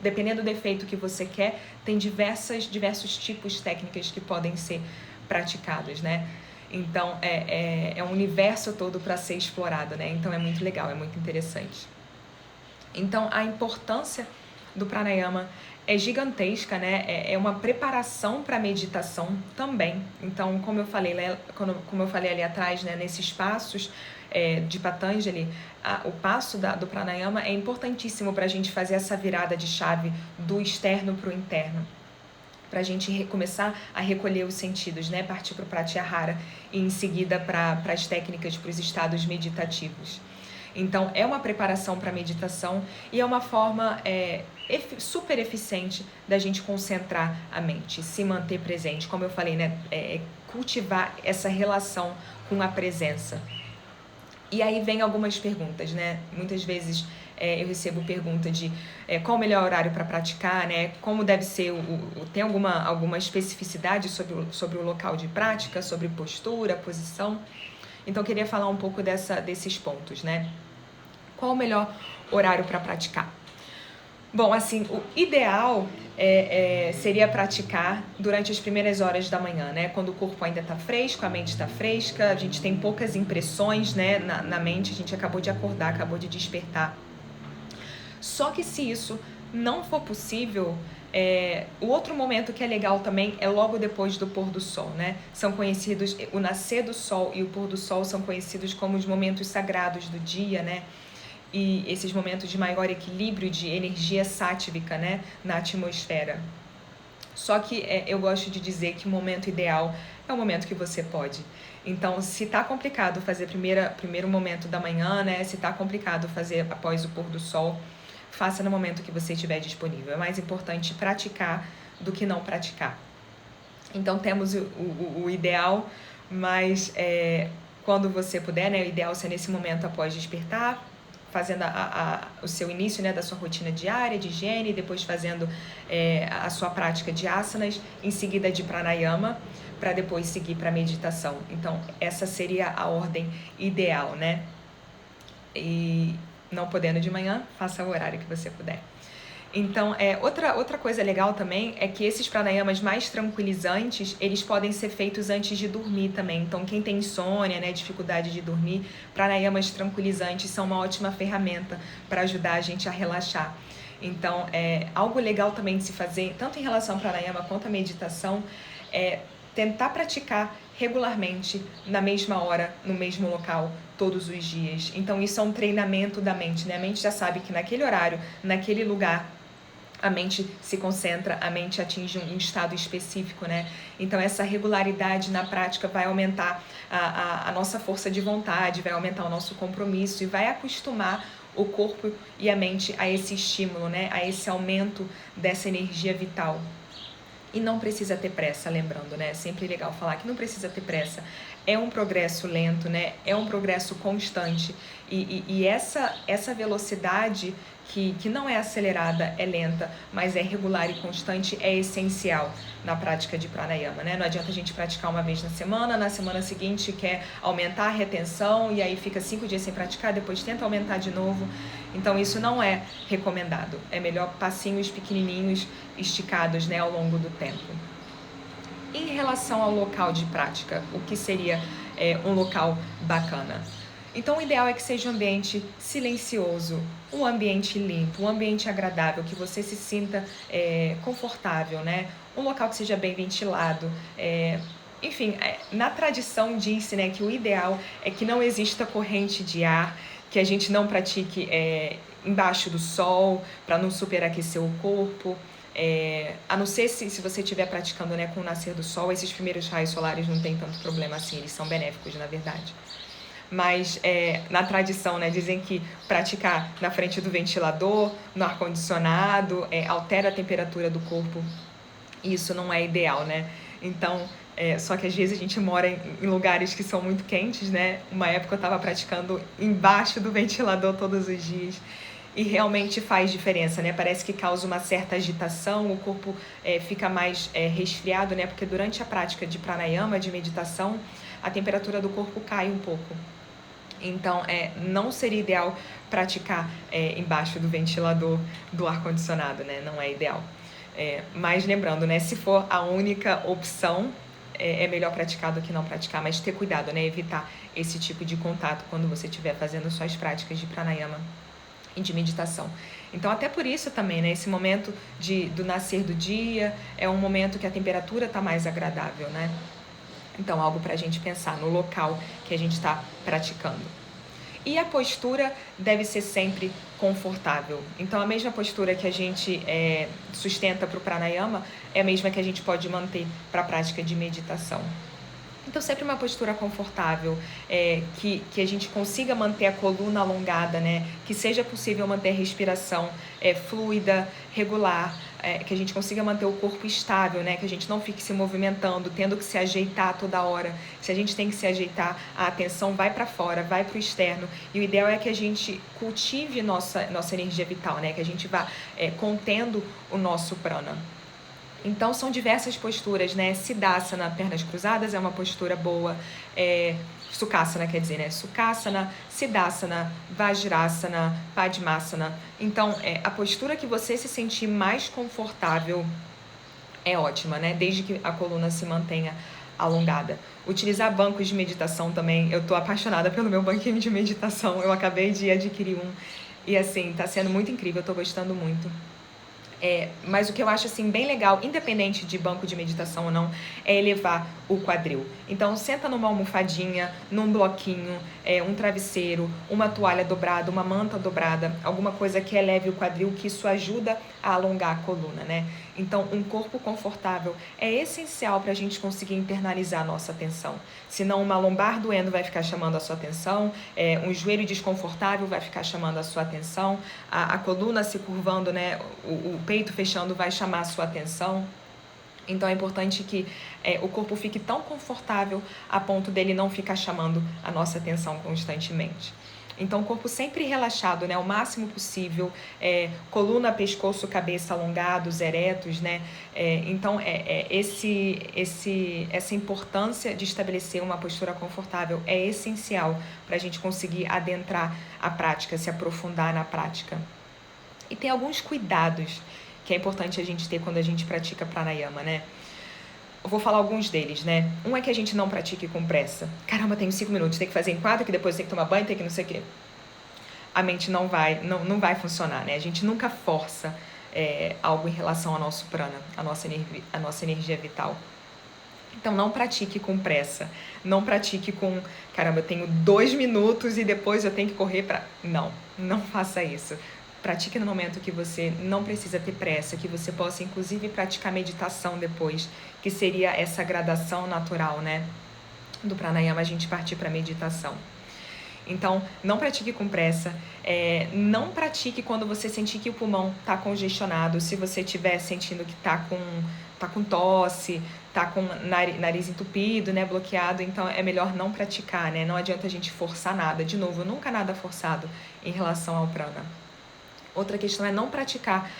dependendo do efeito que você quer, tem diversos tipos de técnicas que podem ser praticadas, né? Então, é um universo todo para ser explorado, né? Então, é muito legal, é muito interessante. Então, a importância do pranayama é gigantesca, né? É uma preparação para a meditação também. Então, como eu falei ali atrás, né? Nesses passos de Patanjali, o passo do pranayama é importantíssimo para a gente fazer essa virada de chave do externo para o interno, para a gente começar a recolher os sentidos, né? Partir para o pratyahara e em seguida para as técnicas, para os estados meditativos. Então, é uma preparação para a meditação e é uma forma super eficiente da gente concentrar a mente, se manter presente. Como eu falei, né? Cultivar essa relação com a presença. E aí vem algumas perguntas, né? Muitas vezes eu recebo pergunta de qual o melhor horário para praticar, né? Como deve ser, tem alguma especificidade sobre o local de prática, sobre postura, posição? Então, eu queria falar um pouco desses pontos, né? Qual o melhor horário para praticar? Bom, assim, o ideal seria praticar durante as primeiras horas da manhã, né? Quando o corpo ainda está fresco, a mente está fresca, a gente tem poucas impressões, né, na mente, a gente acabou de acordar, acabou de despertar. Só que se isso não for possível, o outro momento que é legal também é logo depois do pôr do sol, né? São conhecidos, o nascer do sol e o pôr do sol são conhecidos como os momentos sagrados do dia, né? E esses momentos de maior equilíbrio de energia sáttvica, né, na atmosfera. Só que eu gosto de dizer que o momento ideal é o momento que você pode. Então, se tá complicado fazer primeiro momento da manhã, né, se tá complicado fazer após o pôr do sol, faça no momento que você estiver disponível. É mais importante praticar do que não praticar. Então, temos o ideal, mas quando você puder, né, o ideal é nesse momento após despertar, fazendo o seu início, né, da sua rotina diária de higiene, depois fazendo a sua prática de asanas, em seguida de pranayama, para depois seguir para meditação. Então, essa seria a ordem ideal, né? E não podendo de manhã, faça o horário que você puder. Então, outra coisa legal também é que esses pranayamas mais tranquilizantes, eles podem ser feitos antes de dormir também. Então, quem tem insônia, né, dificuldade de dormir, pranayamas tranquilizantes são uma ótima ferramenta para ajudar a gente a relaxar. Então, algo legal também de se fazer, tanto em relação ao pranayama quanto à meditação, é tentar praticar regularmente, na mesma hora, no mesmo local, todos os dias. Então, isso é um treinamento da mente, né? A mente já sabe que naquele horário, naquele lugar, a mente se concentra, a mente atinge um estado específico, né? Então, essa regularidade na prática vai aumentar a nossa força de vontade, vai aumentar o nosso compromisso e vai acostumar o corpo e a mente a esse estímulo, né? A esse aumento dessa energia vital. E não precisa ter pressa, lembrando, né? É sempre legal falar que não precisa ter pressa. É um progresso lento, né? É um progresso constante. E essa velocidade que não é acelerada, é lenta, mas é regular e constante, é essencial na prática de pranayama, né? Não adianta a gente praticar uma vez na semana seguinte quer aumentar a retenção e aí fica 5 dias sem praticar, depois tenta aumentar de novo. Então, isso não é recomendado. É melhor passinhos pequenininhos, esticados, né, ao longo do tempo. Em relação ao local de prática, o que seria um local bacana? Então, o ideal é que seja um ambiente silencioso, um ambiente limpo, um ambiente agradável, que você se sinta confortável, né? Um local que seja bem ventilado, enfim, na tradição diz-se, né, que o ideal é que não exista corrente de ar, que a gente não pratique embaixo do sol, para não superaquecer o corpo. A não ser se você estiver praticando, né, com o nascer do sol, esses primeiros raios solares não tem tanto problema assim, eles são benéficos, na verdade. Mas na tradição, né, dizem que praticar na frente do ventilador, no ar-condicionado, altera a temperatura do corpo, e isso não é ideal, né? Então, só que às vezes a gente mora em lugares que são muito quentes, né? Uma época eu estava praticando embaixo do ventilador todos os dias, e realmente faz diferença, né? Parece que causa uma certa agitação, o corpo fica mais resfriado, né? Porque durante a prática de pranayama, de meditação, a temperatura do corpo cai um pouco. Então, não seria ideal praticar embaixo do ventilador do ar-condicionado, né? Não é ideal. Mas lembrando, né? Se for a única opção, é melhor praticar do que não praticar, mas ter cuidado, né? Evitar esse tipo de contato quando você estiver fazendo suas práticas de pranayama e de meditação. Então, até por isso também, né? Esse momento do nascer do dia é um momento que a temperatura está mais agradável, né? Então, algo para a gente pensar no local que a gente está praticando. E a postura deve ser sempre confortável. Então, a mesma postura que a gente sustenta para o pranayama é a mesma que a gente pode manter para a prática de meditação. Então, sempre uma postura confortável, que a gente consiga manter a coluna alongada, né? Que seja possível manter a respiração fluida, regular, que a gente consiga manter o corpo estável, né? Que a gente não fique se movimentando, tendo que se ajeitar toda hora. Se a gente tem que se ajeitar, a atenção vai para fora, vai para o externo. E o ideal é que a gente cultive nossa energia vital, né? Que a gente vá contendo o nosso prana. Então, são diversas posturas, né? Siddhasana, pernas cruzadas, é uma postura boa. Sukhasana, quer dizer, né? Sukhasana, Siddhasana, Vajrasana, Padmasana. Então, a postura que você se sentir mais confortável é ótima, né? Desde que a coluna se mantenha alongada. Utilizar bancos de meditação também. Eu tô apaixonada pelo meu banquinho de meditação. Eu acabei de adquirir um. E, assim, tá sendo muito incrível. Eu tô gostando muito. Mas o que eu acho assim bem legal, independente de banco de meditação ou não, é elevar o quadril. Então, senta numa almofadinha, num bloquinho, um travesseiro, uma toalha dobrada, uma manta dobrada, alguma coisa que eleve o quadril, que isso ajuda a alongar a coluna, né? Então, um corpo confortável é essencial para a gente conseguir internalizar a nossa atenção. Senão, uma lombar doendo vai ficar chamando a sua atenção, um joelho desconfortável vai ficar chamando a sua atenção, a coluna se curvando, né? O peito fechando vai chamar a sua atenção. Então, é importante que o corpo fique tão confortável a ponto dele não ficar chamando a nossa atenção constantemente. Então, o corpo sempre relaxado, né, o máximo possível, coluna, pescoço, cabeça alongados, eretos, né? Então, essa importância de estabelecer uma postura confortável é essencial para a gente conseguir adentrar a prática, se aprofundar na prática. E tem alguns cuidados que é importante a gente ter quando a gente pratica pranayama, né? Eu vou falar alguns deles, né? Um é que a gente não pratique com pressa. Caramba, tenho 5 minutos, tem que fazer em 4, que depois tem que tomar banho, tem que não sei o quê. A mente não vai funcionar, né? A gente nunca força algo em relação ao nosso prana, a nossa energia vital. Então, não pratique com pressa. Não pratique com, caramba, eu tenho 2 minutos e depois eu tenho que correr para... Não faça isso. Pratique no momento que você não precisa ter pressa, que você possa, inclusive, praticar meditação depois, que seria essa gradação natural, né? Do pranayama, a gente partir para meditação. Então, não pratique com pressa, não pratique quando você sentir que o pulmão está congestionado, se você estiver sentindo que tá com tosse, tá com nariz entupido, né, bloqueado, então é melhor não praticar, né? Não adianta a gente forçar nada. De novo, nunca nada forçado em relação ao prana. Outra questão é não praticar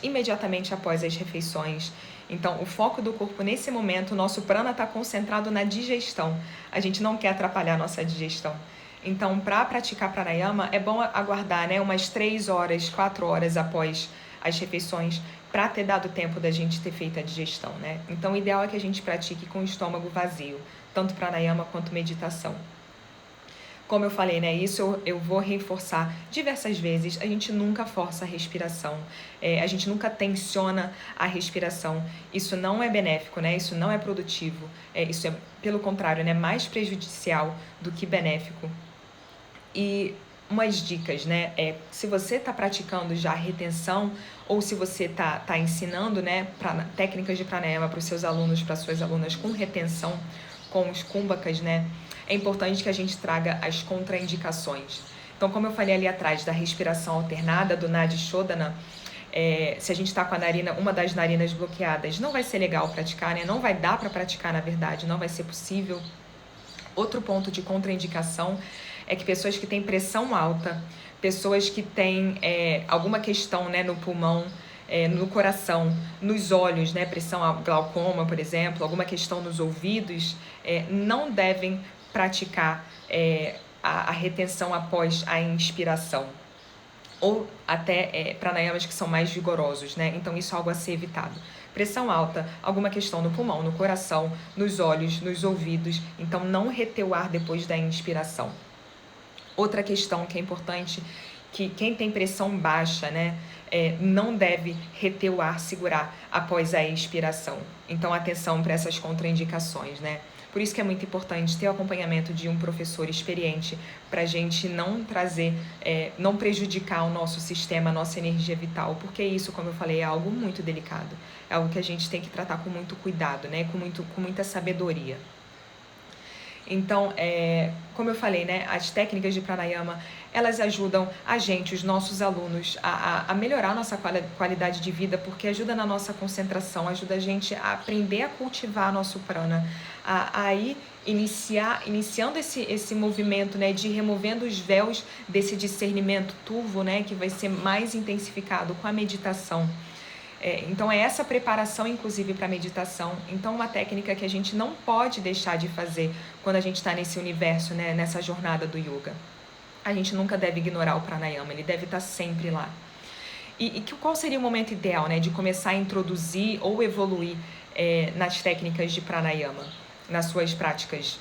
imediatamente após as refeições. Então, o foco do corpo nesse momento, o nosso prana está concentrado na digestão. A gente não quer atrapalhar a nossa digestão. Então, para praticar pranayama, é bom aguardar, né, umas 3 horas, 4 horas após as refeições, para ter dado tempo da gente ter feito a digestão, né? Então, o ideal é que a gente pratique com o estômago vazio, tanto pranayama quanto meditação. Como eu falei, né? Isso eu vou reforçar diversas vezes. A gente nunca força a respiração. A gente nunca tensiona a respiração. Isso não é benéfico, né? Isso não é produtivo. Isso é, pelo contrário, né? Mais prejudicial do que benéfico. E umas dicas, né? Se você está praticando já retenção ou se você tá ensinando, né, técnicas de pranayama para os seus alunos, para suas alunas com retenção, com os kumbhakas, né? É importante que a gente traga as contraindicações. Então, como eu falei ali atrás da respiração alternada, do Nadi Shodhana, se a gente está com uma das narinas bloqueadas, não vai ser legal praticar, né? Não vai dar para praticar, na verdade, não vai ser possível. Outro ponto de contraindicação é que pessoas que têm pressão alta, pessoas que têm alguma questão, né, no pulmão, no coração, nos olhos, né, pressão glaucoma, por exemplo, alguma questão nos ouvidos, não devem praticar a retenção após a inspiração. Ou até pranayamas que são mais vigorosos, né? Então isso é algo a ser evitado. Pressão alta, alguma questão no pulmão, no coração, nos olhos, nos ouvidos. Então não reter o ar depois da inspiração. Outra questão que é importante, que quem tem pressão baixa, né, não deve reter o ar, segurar após a expiração. Então, atenção para essas contraindicações, né? Por isso que é muito importante ter o acompanhamento de um professor experiente para a gente não trazer, não prejudicar o nosso sistema, a nossa energia vital, porque isso, como eu falei, é algo muito delicado. É algo que a gente tem que tratar com muito cuidado, né, com muita sabedoria. Então, como eu falei, né, as técnicas de pranayama, elas ajudam a gente, os nossos alunos, a melhorar a nossa qualidade de vida, porque ajuda na nossa concentração, ajuda a gente a aprender a cultivar nosso prana, a ir iniciando esse movimento, né, de ir removendo os véus desse discernimento turvo, né, que vai ser mais intensificado com a meditação. Então é essa preparação, inclusive, para a meditação. Então, uma técnica que a gente não pode deixar de fazer quando a gente está nesse universo, né, nessa jornada do yoga. A gente nunca deve ignorar o pranayama, ele deve estar sempre lá. E qual seria o momento ideal, né, de começar a introduzir ou evoluir nas técnicas de pranayama, nas suas práticas,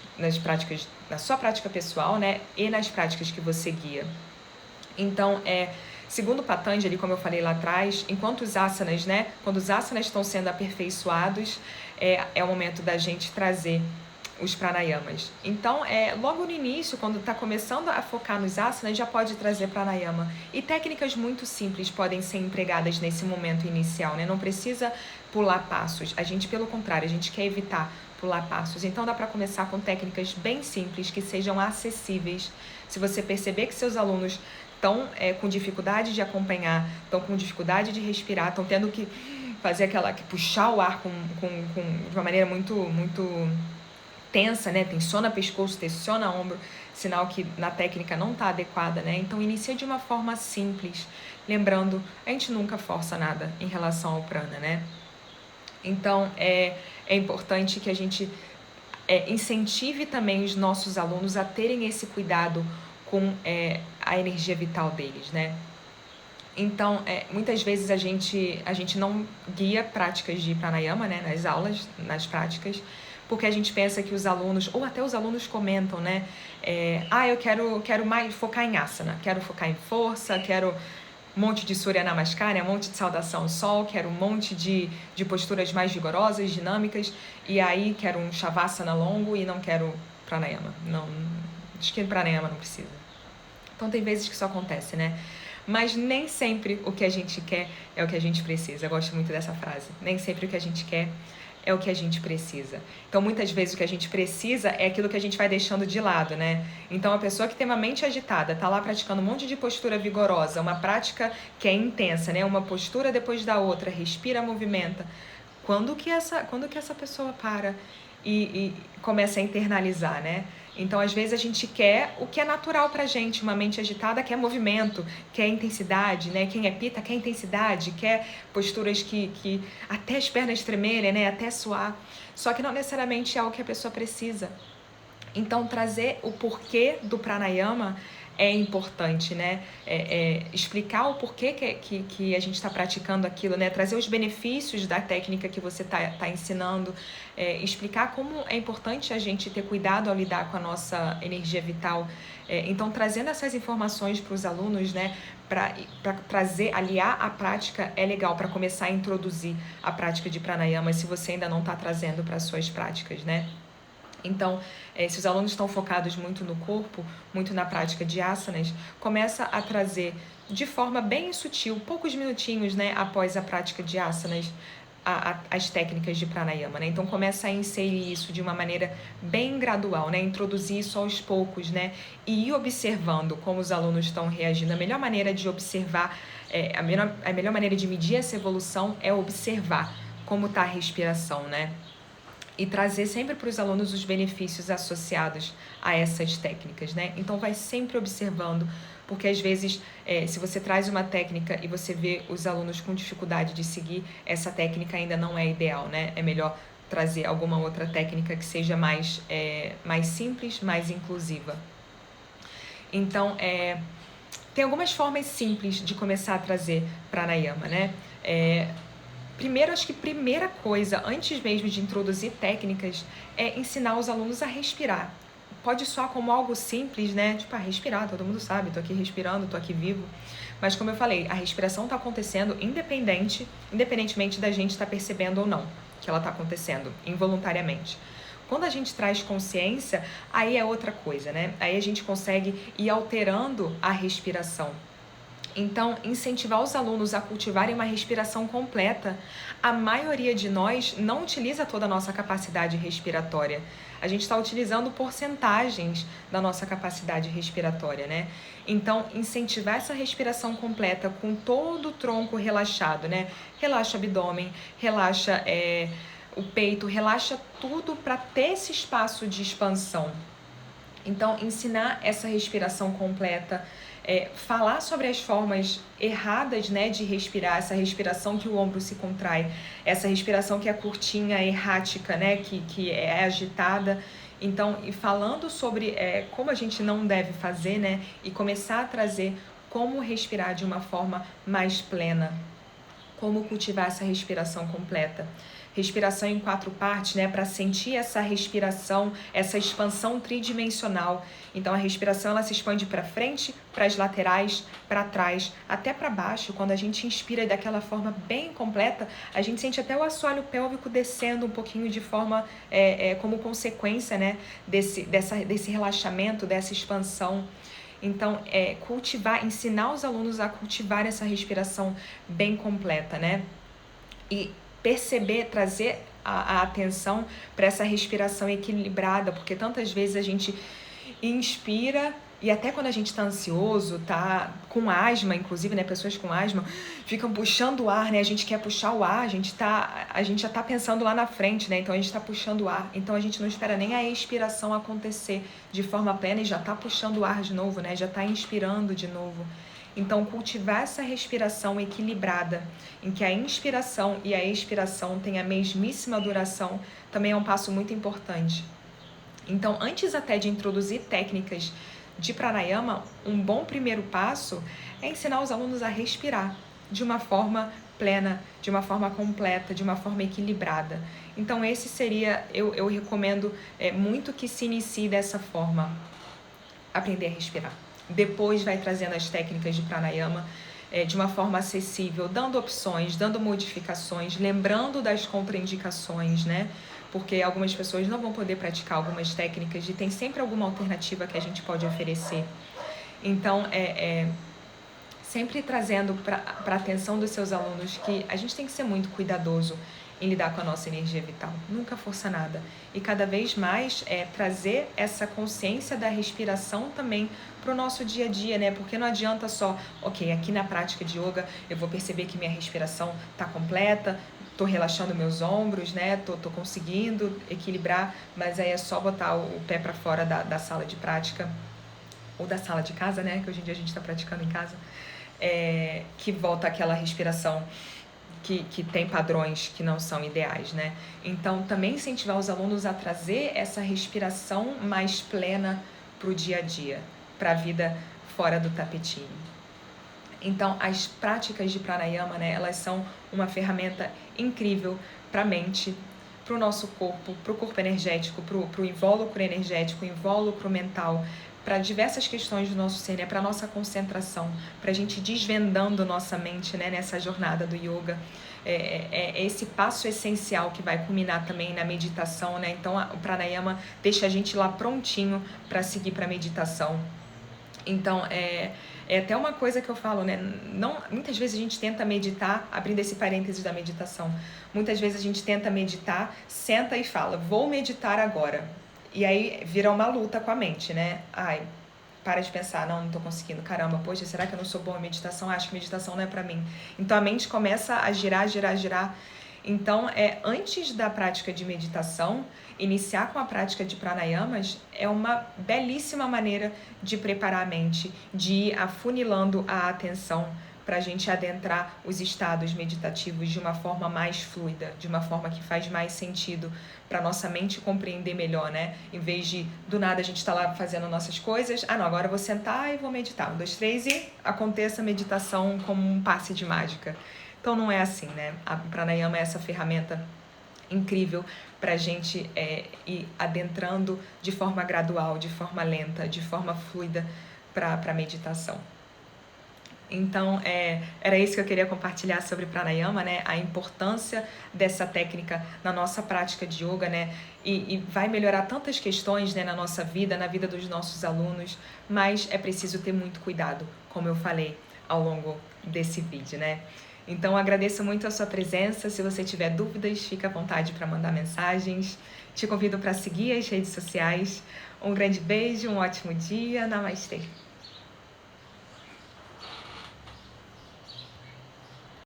na sua prática pessoal, né, e nas práticas que você guia? Então, segundo Patanjali, como eu falei lá atrás, enquanto os asanas, né, quando os asanas estão sendo aperfeiçoados, é o momento da gente trazer os pranayamas. Então, logo no início, quando está começando a focar nos asanas, já pode trazer pranayama. E técnicas muito simples podem ser empregadas nesse momento inicial, né? Não precisa pular passos. A gente, pelo contrário, a gente quer evitar pular passos. Então, dá para começar com técnicas bem simples, que sejam acessíveis. Se você perceber que seus alunos estão com dificuldade de acompanhar, estão com dificuldade de respirar, estão tendo que fazer que puxar o ar de uma maneira muito, muito tensa, né? Tensiona pescoço, tensiona ombro, sinal que na técnica não está adequada, né? Então, inicia de uma forma simples, lembrando, a gente nunca força nada em relação ao prana, né? Então, é importante que a gente incentive também os nossos alunos a terem esse cuidado com a energia vital deles, né? Então, muitas vezes a gente não guia práticas de pranayama, né, nas aulas, nas práticas, porque a gente pensa que os alunos, ou até os alunos comentam, né, eu quero mais focar em asana, quero focar em força, quero um monte de Surya Namaskar, um monte de saudação ao sol, quero um monte de posturas mais vigorosas, dinâmicas, e aí quero um Shavasana longo e não quero pranayama. Não, acho que pranayama não precisa. Então tem vezes que isso acontece, né? Mas nem sempre o que a gente quer é o que a gente precisa. Eu gosto muito dessa frase. Nem sempre o que a gente quer é o que a gente precisa. Então, muitas vezes o que a gente precisa é aquilo que a gente vai deixando de lado, né? Então, a pessoa que tem uma mente agitada, tá lá praticando um monte de postura vigorosa, uma prática que é intensa, né? Uma postura depois da outra, respira, movimenta. Quando que essa pessoa para e começa a internalizar, né? Então, às vezes, a gente quer o que é natural pra gente. Uma mente agitada quer movimento, quer intensidade, né? Quem é pita quer intensidade, quer posturas que até as pernas tremerem, né? Até suar. Só que não necessariamente é o que a pessoa precisa. Então, trazer o porquê do pranayama é importante, né? Explicar o porquê que a gente está praticando aquilo, né? Trazer os benefícios da técnica que você tá ensinando, explicar como é importante a gente ter cuidado ao lidar com a nossa energia vital. Então, trazendo essas informações para os alunos, né? Para trazer, aliar a prática é legal para começar a introduzir a prática de pranayama se você ainda não está trazendo para as suas práticas, né? Então, se os alunos estão focados muito no corpo, muito na prática de asanas, começa a trazer de forma bem sutil, poucos minutinhos, né, após a prática de asanas, as técnicas de pranayama, né? Então começa a inserir isso de uma maneira bem gradual, né? Introduzir isso aos poucos, né? E ir observando como os alunos estão reagindo. A melhor maneira de observar, a melhor maneira de medir essa evolução é observar como está a respiração, né? E trazer sempre para os alunos os benefícios associados a essas técnicas, né? Então vai sempre observando, porque às vezes se você traz uma técnica e você vê os alunos com dificuldade de seguir, essa técnica ainda não é ideal, né? É melhor trazer alguma outra técnica que seja mais simples, mais inclusiva. Então, tem algumas formas simples de começar a trazer pranayama, né? Primeiro, acho que primeira coisa, antes mesmo de introduzir técnicas, é ensinar os alunos a respirar. Pode soar como algo simples, né? Tipo, respirar, todo mundo sabe, tô aqui respirando, tô aqui vivo. Mas como eu falei, a respiração tá acontecendo independentemente da gente estar percebendo ou não que ela tá acontecendo, involuntariamente. Quando a gente traz consciência, aí é outra coisa, né? Aí a gente consegue ir alterando a respiração. Então, incentivar os alunos a cultivarem uma respiração completa. A maioria de nós não utiliza toda a nossa capacidade respiratória. A gente está utilizando porcentagens da nossa capacidade respiratória, né? Então, incentivar essa respiração completa com todo o tronco relaxado, né? Relaxa o abdômen, relaxa o peito, relaxa tudo para ter esse espaço de expansão. Então, ensinar essa respiração completa, falar sobre as formas erradas, né, de respirar, essa respiração que o ombro se contrai, essa respiração que é curtinha, errática, né, que é agitada. Então, e falando sobre como a gente não deve fazer, né, e começar a trazer como respirar de uma forma mais plena, como cultivar essa respiração completa. Respiração em 4 partes, né, para sentir essa respiração, essa expansão tridimensional. Então a respiração ela se expande para frente, para as laterais, para trás, até para baixo. Quando a gente inspira daquela forma bem completa, a gente sente até o assoalho pélvico descendo um pouquinho de forma como consequência, né, desse relaxamento, dessa expansão. Então, ensinar os alunos a cultivar essa respiração bem completa, né? E perceber, trazer a atenção para essa respiração equilibrada, porque tantas vezes a gente inspira e até quando a gente está ansioso, tá com asma, inclusive, né, pessoas com asma ficam puxando o ar, né, a gente quer puxar o ar, a gente já tá pensando lá na frente, né, então a gente está puxando o ar, então a gente não espera nem a expiração acontecer de forma plena e já tá puxando o ar de novo, né, já tá inspirando de novo. Então, cultivar essa respiração equilibrada, em que a inspiração e a expiração têm a mesmíssima duração, também é um passo muito importante. Então, antes até de introduzir técnicas de pranayama, um bom primeiro passo é ensinar os alunos a respirar de uma forma plena, de uma forma completa, de uma forma equilibrada. Então, esse seria, eu recomendo muito que se inicie dessa forma, aprender a respirar. Depois vai trazendo as técnicas de pranayama de uma forma acessível, dando opções, dando modificações, lembrando das contraindicações, né? Porque algumas pessoas não vão poder praticar algumas técnicas e tem sempre alguma alternativa que a gente pode oferecer. Então, sempre trazendo para a atenção dos seus alunos que a gente tem que ser muito cuidadoso em lidar com a nossa energia vital, nunca força nada. E cada vez mais trazer essa consciência da respiração também para o nosso dia a dia, né? Porque não adianta só, ok, aqui na prática de yoga eu vou perceber que minha respiração está completa, tô relaxando meus ombros, né? Tô conseguindo equilibrar, mas aí é só botar o pé para fora da sala de prática ou da sala de casa, né? Que hoje em dia a gente está praticando em casa, que volta aquela respiração que tem padrões que não são ideais, né? Então, também incentivar os alunos a trazer essa respiração mais plena para o dia a dia, para a vida fora do tapetinho. Então, as práticas de pranayama, né, elas são uma ferramenta incrível para a mente, para o nosso corpo, para o corpo energético, para o invólucro energético, invólucro mental, para diversas questões do nosso ser, né, para a nossa concentração, para a gente desvendando nossa mente, né, nessa jornada do yoga. É esse passo essencial que vai culminar também na meditação, né? Então, o pranayama deixa a gente lá prontinho para seguir para a meditação. Então, é até uma coisa que eu falo, né? Muitas vezes a gente tenta meditar, abrindo esse parênteses da meditação, muitas vezes a gente tenta meditar, senta e fala, vou meditar agora. E aí vira uma luta com a mente, né? Ai, para de pensar, não tô conseguindo, caramba, poxa, será que eu não sou boa em meditação? Acho que meditação não é pra mim. Então a mente começa a girar. Então, antes da prática de meditação, iniciar com a prática de pranayamas é uma belíssima maneira de preparar a mente, de ir afunilando a atenção para a gente adentrar os estados meditativos de uma forma mais fluida, de uma forma que faz mais sentido para nossa mente compreender melhor, né? Em vez de, do nada, a gente tá lá fazendo nossas coisas, não, agora eu vou sentar e vou meditar. 1, 2, 3 e aconteça a meditação como um passe de mágica. Então não é assim, né? A pranayama é essa ferramenta incrível para a gente ir adentrando de forma gradual, de forma lenta, de forma fluida para a meditação. Então, era isso que eu queria compartilhar sobre pranayama, né? A importância dessa técnica na nossa prática de yoga, né? E vai melhorar tantas questões, né, na nossa vida, na vida dos nossos alunos, mas é preciso ter muito cuidado, como eu falei ao longo desse vídeo, né? Então, agradeço muito a sua presença. Se você tiver dúvidas, fica à vontade para mandar mensagens. Te convido para seguir as redes sociais. Um grande beijo, um ótimo dia. Namastê!